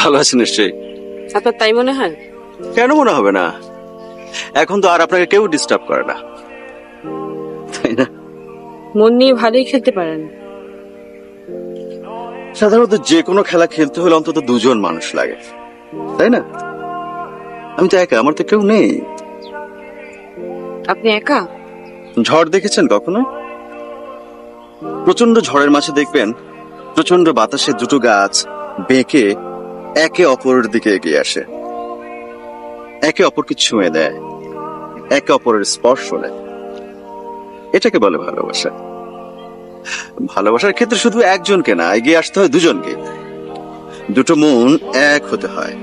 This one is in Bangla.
ভালো আছেন নিশ্চয়ই। আপনার তাই মনে হয়? কেন মনে হবে না? এখন তো আর আপনাকে কেউ ডিস্টার্ব করে না, তাই না? মন নিয়ে ভালোই খেলতে পারেন। সাধারণত যে কোনো খেলা খেলতে হলে অন্তত দুজন মানুষ লাগে, তাই না? আমি তো একা, আমার তো কেউ নেই। আপনি একা? ঝড় দেখেছেন কখনো? প্রচন্ড ঝড়ের মাঝে দেখবেন প্রচন্ড বাতাসে দুটো গাছ বেঁকে একে অপরের দিকে এগিয়ে আসে, একে অপরকে ছুঁয়ে দেয়, একে অপরের স্পর্শ নেয়। এটাকে বলে ভালোবাসা। ভালোবাসার ক্ষেত্রে শুধু একজনকে না, এগিয়ে আসতে হয় দুজনকে। দুটো মন এক হতে হয়।